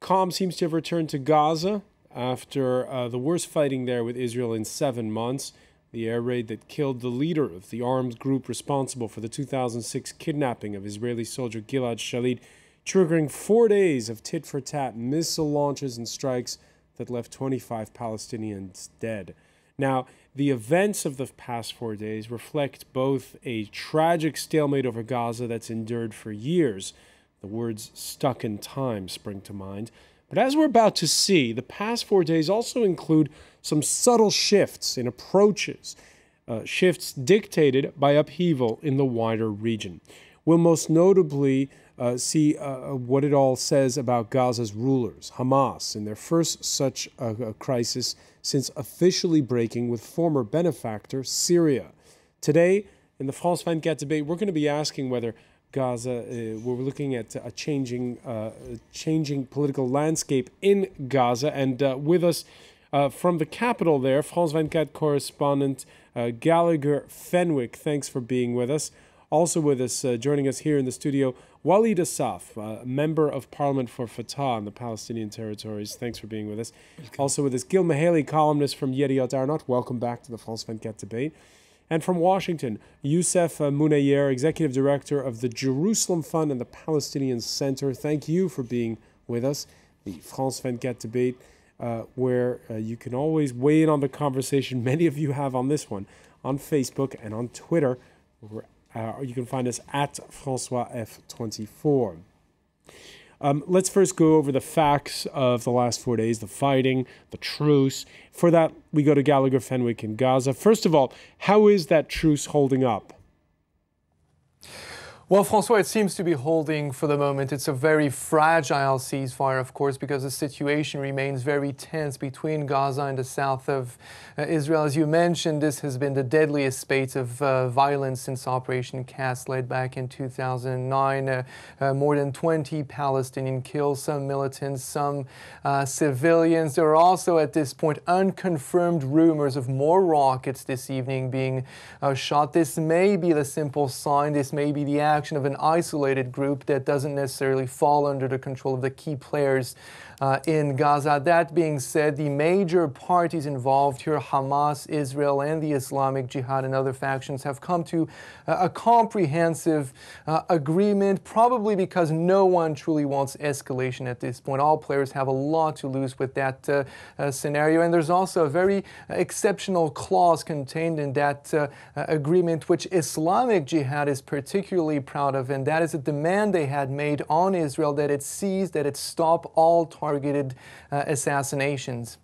calm seems to have returned to Gaza after the worst fighting there with Israel in 7 months. The air raid that killed the leader of the armed group responsible for the 2006 kidnapping of Israeli soldier Gilad Shalit, triggering 4 days of tit-for-tat missile launches and strikes that left 25 Palestinians dead. Now, the events of the past 4 days reflect both a tragic stalemate over Gaza that's endured for years. The words "stuck in time" spring to mind. But as we're about to see, the past 4 days also include some subtle shifts in approaches, shifts dictated by upheaval in the wider region. We'll most notably see what it all says about Gaza's rulers, Hamas, in their first such a crisis since officially breaking with former benefactor Syria. Today, in the France 24 debate, we're going to be asking whether Gaza, we're looking at a changing political landscape in Gaza. And with us from the capital there, France 24 correspondent Gallagher Fenwick. Thanks for being with us. Also with us, joining us here in the studio, Walid Assaf, member of parliament for Fatah in the Palestinian territories. Thanks for being with us. Welcome. Also with us, Gil Mehaly, columnist from Yediot Aharonot. Welcome back to the France 24 debate. And from Washington, Youssef Mounayer, Executive Director of the Jerusalem Fund and the Palestinian Center. Thank you for being with us. The France 24 debate, where you can always weigh in on the conversation. Many of you have on this one, on Facebook and on Twitter. You can find us at François F24. Let's first go over the facts of the last 4 days, the fighting, the truce. For that, we go to Gallagher Fenwick in Gaza. First of all, how is that truce holding up? Well, Francois, it seems to be holding for the moment. It's a very fragile ceasefire, of course, because the situation remains very tense between Gaza and the south of Israel. As you mentioned, this has been the deadliest spate of violence since Operation Cast led back in 2009. More than 20 Palestinian killed, some militants, some civilians. There are also, at this point, unconfirmed rumors of more rockets this evening being shot. This may be the simple sign. This may be the action of an isolated group that doesn't necessarily fall under the control of the key players in Gaza. That being said, the major parties involved here, Hamas, Israel, and the Islamic Jihad and other factions, have come to a comprehensive agreement, probably because no one truly wants escalation at this point. All players have a lot to lose with that scenario. And there's also a very exceptional clause contained in that agreement, which Islamic Jihad is particularly proud of, and that is a demand they had made on Israel that it cease, that it stop all targeted assassinations.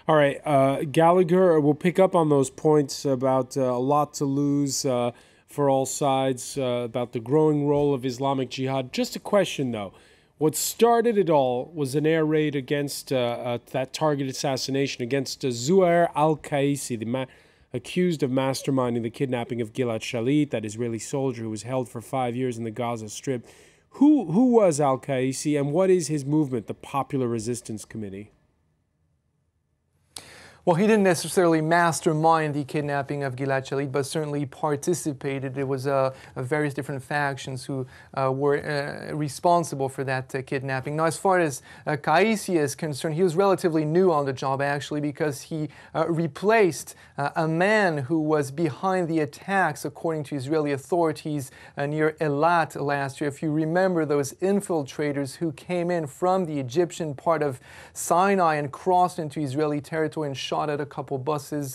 All right, Gallagher, we'll pick up on those points about a lot to lose for all sides, about the growing role of Islamic Jihad. Just a question, though. What started it all was an air raid against that targeted assassination against Zuhair al-Qaisi, accused of masterminding the kidnapping of Gilad Shalit, that Israeli soldier who was held for 5 years in the Gaza Strip. Who was al-Qaisi, and what is his movement, the Popular Resistance Committee? Well, he didn't necessarily mastermind the kidnapping of Gilad Shalit, but certainly participated. It was various different factions who were responsible for that kidnapping. Now, as far as Qaisi is concerned, he was relatively new on the job, actually, because he replaced a man who was behind the attacks, according to Israeli authorities, near Eilat last year. If you remember those infiltrators who came in from the Egyptian part of Sinai and crossed into Israeli territory and shot at a couple buses,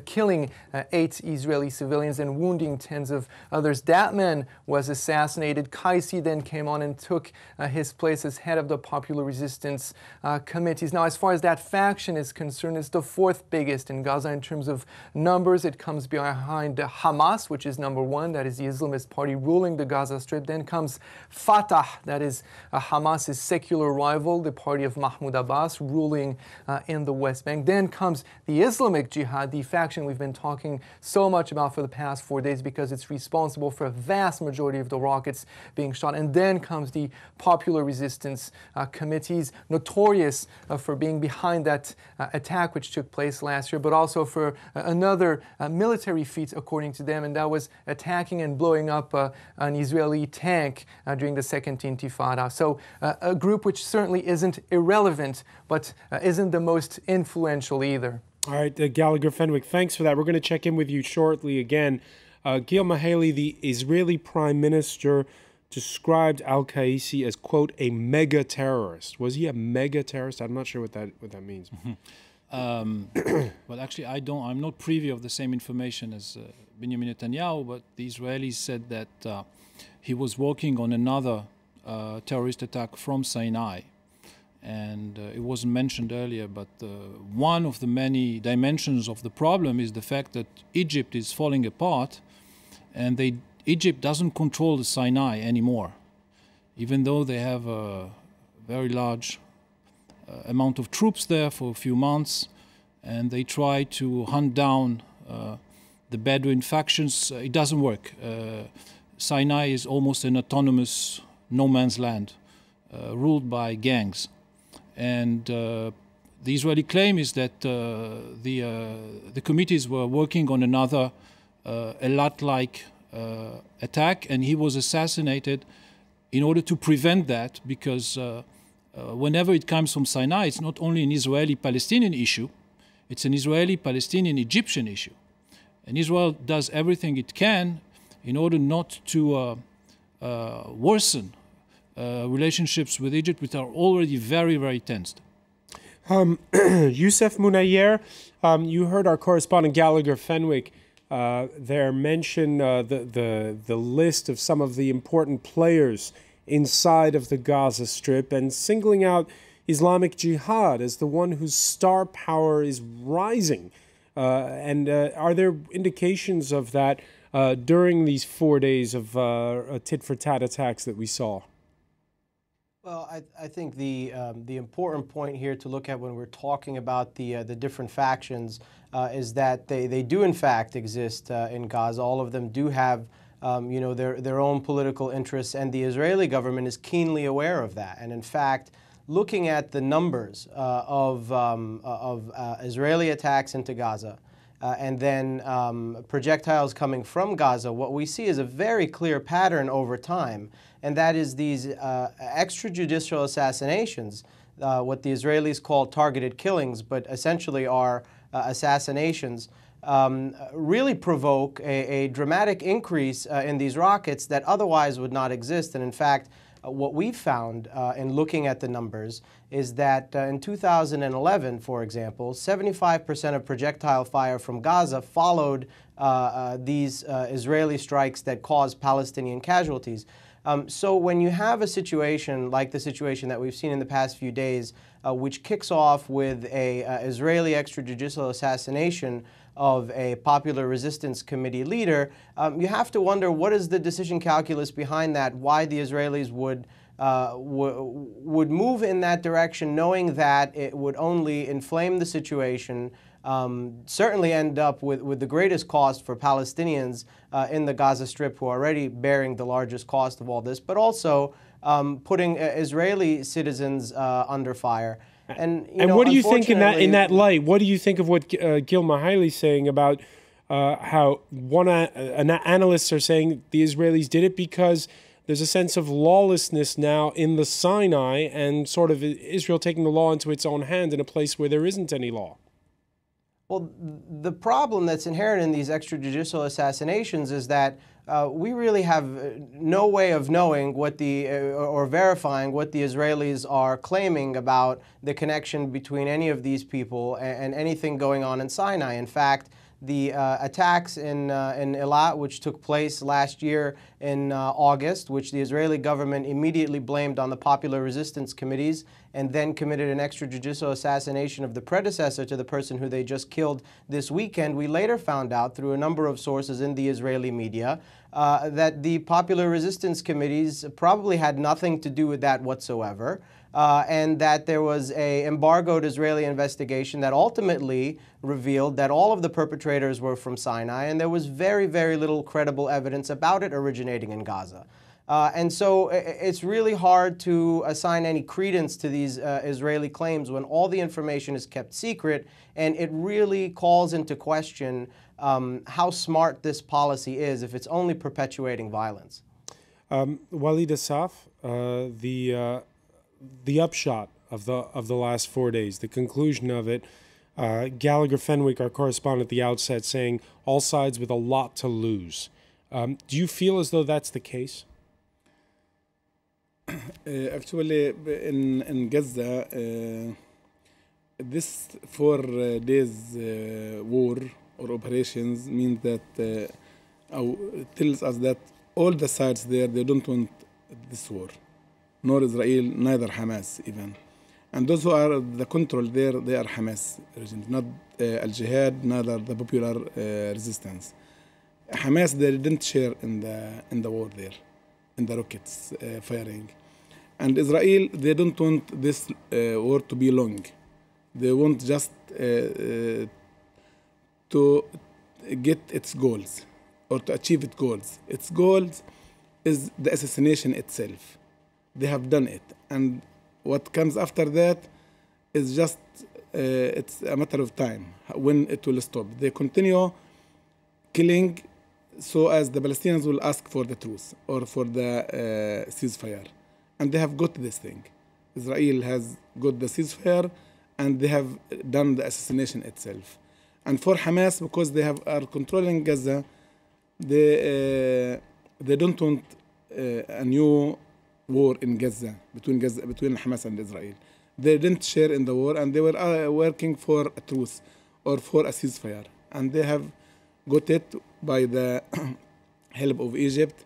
killing 8 Israeli civilians and wounding tens of others. That man was assassinated. Qaisi then came on and took his place as head of the Popular Resistance Committees. Now, as far as that faction is concerned, it's the 4th biggest in Gaza in terms of numbers. It comes behind Hamas, which is number 1. That is the Islamist party ruling the Gaza Strip. Then comes Fatah, that is Hamas's secular rival, the party of Mahmoud Abbas, ruling in the West Bank. Then comes the Islamic Jihad, the faction we've been talking so much about for the past 4 days because it's responsible for a vast majority of the rockets being shot. And then comes the Popular Resistance Committees, notorious for being behind that attack which took place last year, but also for another military feat, according to them, and that was attacking and blowing up an Israeli tank during the Second Intifada. So a group which certainly isn't irrelevant, but isn't the most influential either. All right, Gallagher Fenwick, thanks for that. We're going to check in with you shortly again. Gil Mihaly, the Israeli Prime Minister, described al-Qaisi as, quote, a mega-terrorist. Was he a mega-terrorist? I'm not sure what that means. Well, actually, I'm not privy of the same information as Benjamin Netanyahu, but the Israelis said that he was working on another terrorist attack from Sinai. And it wasn't mentioned earlier, but one of the many dimensions of the problem is the fact that Egypt is falling apart, and Egypt doesn't control the Sinai anymore, even though they have a very large amount of troops there for a few months, and they try to hunt down the Bedouin factions. It doesn't work. Sinai is almost an autonomous no man's land, ruled by gangs. And the Israeli claim is that the committees were working on another Eilat-like attack, and he was assassinated in order to prevent that, because whenever it comes from Sinai, it's not only an Israeli-Palestinian issue, it's an Israeli-Palestinian-Egyptian issue. And Israel does everything it can in order not to worsen relationships with Egypt, which are already very, very tensed. Youssef Munayer, you heard our correspondent Gallagher Fenwick there mention the list of some of the important players inside of the Gaza Strip, and singling out Islamic Jihad as the one whose star power is rising. And are there indications of that during these 4 days of tit-for-tat attacks that we saw? Well, I think the important point here to look at when we're talking about the different factions is that they do in fact exist in Gaza. All of them do have their own political interests, and the Israeli government is keenly aware of that. And in fact, looking at the numbers of Israeli attacks into Gaza and then projectiles coming from Gaza, what we see is a very clear pattern over time, and that is these extrajudicial assassinations, what the Israelis call targeted killings, but essentially are assassinations, really provoke a dramatic increase in these rockets that otherwise would not exist. And in fact, what we found in looking at the numbers is that in 2011, for example, 75% of projectile fire from Gaza followed these Israeli strikes that caused Palestinian casualties. So when you have a situation like the situation that we've seen in the past few days, which kicks off with a Israeli extrajudicial assassination of a Popular Resistance Committee leader, you have to wonder what is the decision calculus behind that, why the Israelis would move in that direction, knowing that it would only inflame the situation, certainly end up with the greatest cost for Palestinians in the Gaza Strip, who are already bearing the largest cost of all this, but also putting Israeli citizens under fire. And what do you think in that light? What do you think of what Gil Mihaly is saying about how analysts are saying the Israelis did it because there's a sense of lawlessness now in the Sinai, and sort of Israel taking the law into its own hand in a place where there isn't any law? Well, the problem that's inherent in these extrajudicial assassinations is that we really have no way of knowing what or verifying what the Israelis are claiming about the connection between any of these people and anything going on in Sinai. In fact, the attacks in Eilat, which took place last year, in August, which the Israeli government immediately blamed on the popular resistance committees and then committed an extrajudicial assassination of the predecessor to the person who they just killed this weekend, we later found out through a number of sources in the Israeli media that the popular resistance committees probably had nothing to do with that whatsoever. And that there was an embargoed Israeli investigation that ultimately revealed that all of the perpetrators were from Sinai, and there was very, very little credible evidence about it originating in Gaza. And so it's really hard to assign any credence to these Israeli claims when all the information is kept secret, and it really calls into question how smart this policy is if it's only perpetuating violence. Walid Assaf, the upshot of the last 4 days, the conclusion of it, Gallagher Fenwick, our correspondent at the outset, saying all sides with a lot to lose. Do you feel as though that's the case? Actually, in Gaza, this 4 days war or operations means that tells us that all the sides there, they don't want this war. Nor Israel, neither Hamas even. And those who are the control there, they are Hamas regime, not al-Jihad, neither the popular resistance. Hamas, they didn't share in the war there, in the rockets firing. And Israel, they don't want this war to be long. They want just to get its goals or to achieve its goals. Its goals is the assassination itself. They have done it, and what comes after that is just it's a matter of time when it will stop. They continue killing so as the Palestinians will ask for the truce or for the ceasefire, and they have got this thing. Israel has got the ceasefire, and they have done the assassination itself. And for Hamas, because they are controlling Gaza, they don't want a new war in Gaza between Hamas and Israel. They didn't share in the war, and they were working for a truce or for a ceasefire, and they have got it by the help of Egypt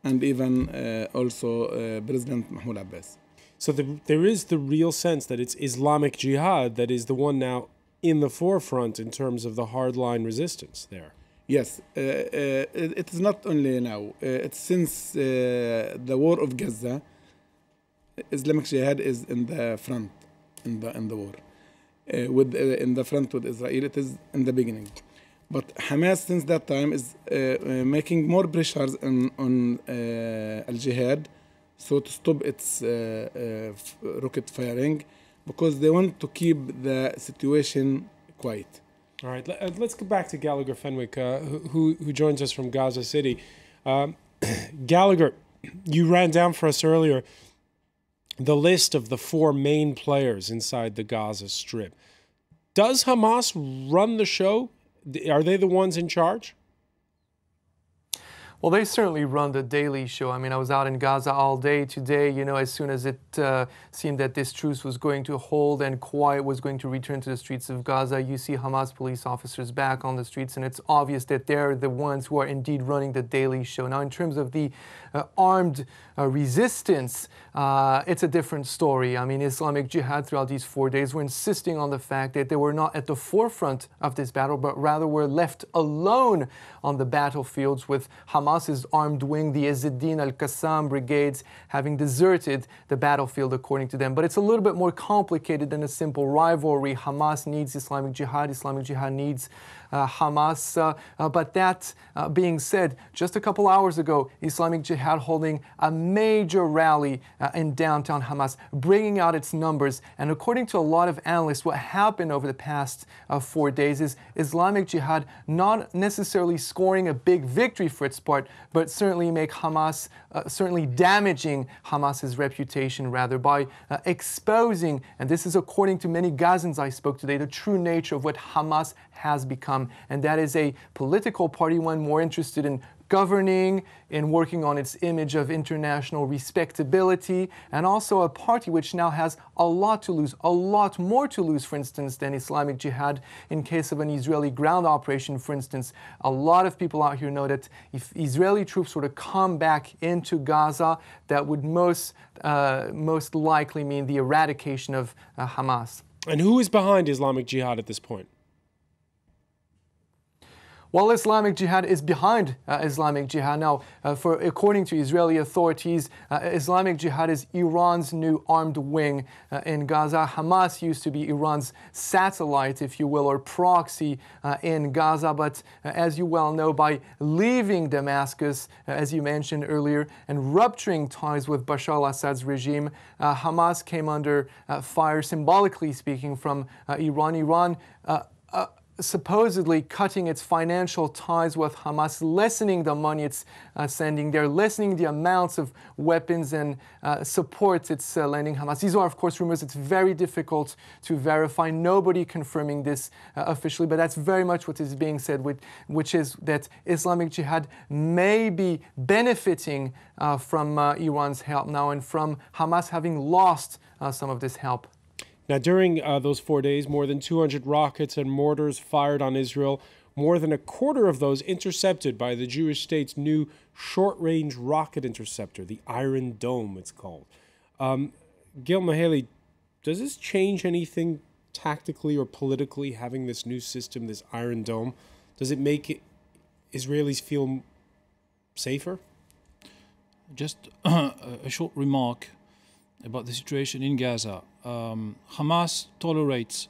and even also President Mahmoud Abbas. So there is the real sense that it's Islamic Jihad that is the one now in the forefront in terms of the hardline resistance there. Yes, it is not only now. It's since the war of Gaza, Islamic Jihad is in the front in the war. In the front with Israel, it is in the beginning. But Hamas, since that time, is making more pressures on al-Jihad, so to stop its rocket firing, because they want to keep the situation quiet. All right, let's go back to Gallagher Fenwick, who joins us from Gaza City. Gallagher, you ran down for us earlier the list of the 4 main players inside the Gaza Strip. Does Hamas run the show? Are they the ones in charge? Well, they certainly run the daily show. I mean, I was out in Gaza all day today. You know, as soon as it seemed that this truce was going to hold and quiet was going to return to the streets of Gaza, you see Hamas police officers back on the streets, and it's obvious that they're the ones who are indeed running the daily show. Now, in terms of the armed resistance, it's a different story. I mean, Islamic Jihad throughout these 4 days were insisting on the fact that they were not at the forefront of this battle, but rather were left alone on the battlefields, with Hamas's armed wing, the Izzeddin al-Qassam brigades, having deserted the battlefield, according to them. But it's a little bit more complicated than a simple rivalry. Hamas needs Islamic Jihad needs Hamas. But that being said, just a couple hours ago, Islamic Jihad holding a major rally in downtown Hamas, bringing out its numbers. And according to a lot of analysts, what happened over the past 4 days is Islamic Jihad not necessarily scoring a big victory for its part, but certainly make Hamas, certainly damaging Hamas's reputation, rather, by exposing, and this is according to many Gazans I spoke today, the true nature of what Hamas has become. And that is a political party, one more interested in governing, in working on its image of international respectability, and also a party which now has a lot to lose, a lot more to lose, for instance, than Islamic Jihad in case of an Israeli ground operation, for instance. A lot of people out here know that if Israeli troops were to come back into Gaza, that would most likely mean the eradication of Hamas. And who is behind Islamic Jihad at this point? Well, Islamic Jihad is behind Islamic Jihad. Now, according to Israeli authorities, Islamic Jihad is Iran's new armed wing in Gaza. Hamas used to be Iran's satellite, if you will, or proxy in Gaza. But as you well know, by leaving Damascus, as you mentioned earlier, and rupturing ties with Bashar al-Assad's regime, Hamas came under fire, symbolically speaking, from Iran. Iran supposedly cutting its financial ties with Hamas, lessening the money it's sending there, lessening the amounts of weapons and support it's lending Hamas. These are, of course, rumors. It's very difficult to verify. Nobody confirming this officially, but that's very much what is being said, which is that Islamic Jihad may be benefiting from Iran's help now and from Hamas having lost some of this help. Now, during those 4 days, more than 200 rockets and mortars fired on Israel, more than a quarter of those intercepted by the Jewish state's new short-range rocket interceptor, the Iron Dome, it's called. Gil Mihaly, does this change anything tactically or politically, having this new system, this Iron Dome? Does it make Israelis feel safer? Just a short remark about the situation in Gaza. Hamas tolerates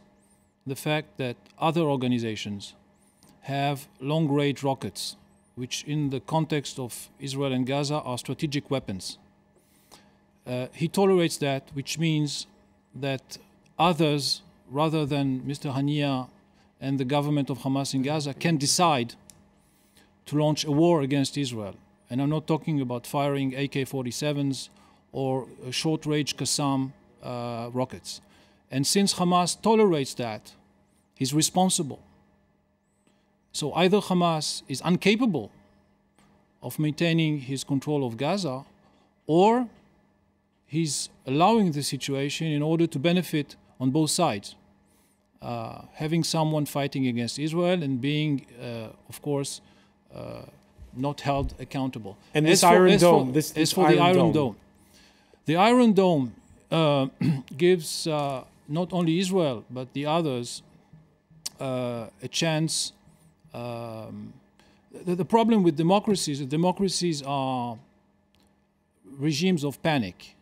the fact that other organizations have long-range rockets, which in the context of Israel and Gaza are strategic weapons. He tolerates that, which means that others, rather than Mr. Haniyeh and the government of Hamas in Gaza, can decide to launch a war against Israel. And I'm not talking about firing AK-47s or short-range Qassam rockets. And since Hamas tolerates that, he's responsible. So either Hamas is incapable of maintaining his control of Gaza, or he's allowing the situation in order to benefit on both sides. Having someone fighting against Israel and being, of course, not held accountable. And this Iron Dome, this Iron Dome. The Iron Dome gives not only Israel, but the others a chance. The problem with democracies is democracies are regimes of panic.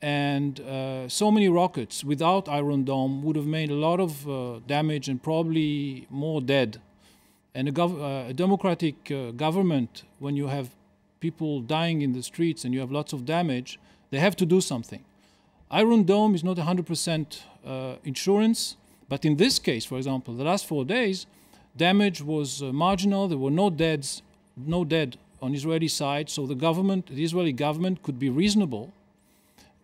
And so many rockets without Iron Dome would have made a lot of damage and probably more dead. And a democratic government, when you have people dying in the streets and you have lots of damage, they have to do something. Iron Dome is not 100% insurance, but in this case, for example, the last 4 days, damage was marginal. There were no dead on Israeli side, so the Israeli government could be reasonable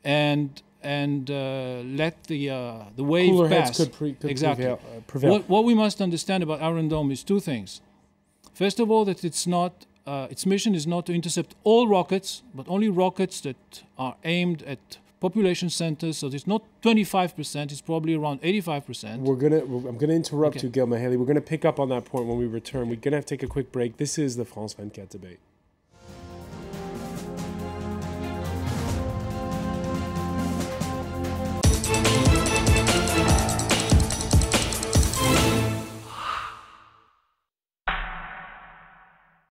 and let the wave cooler pass. Heads could exactly prevail. What we must understand about Iron Dome is two things. First of all, that its mission is not to intercept all rockets, but only rockets that are aimed at population centers. So it's not 25%; it's probably around 85%. I'm gonna interrupt you, Gil Mihaly. We're gonna pick up on that point when we return. We're gonna have to take a quick break. This is the France 24 debate.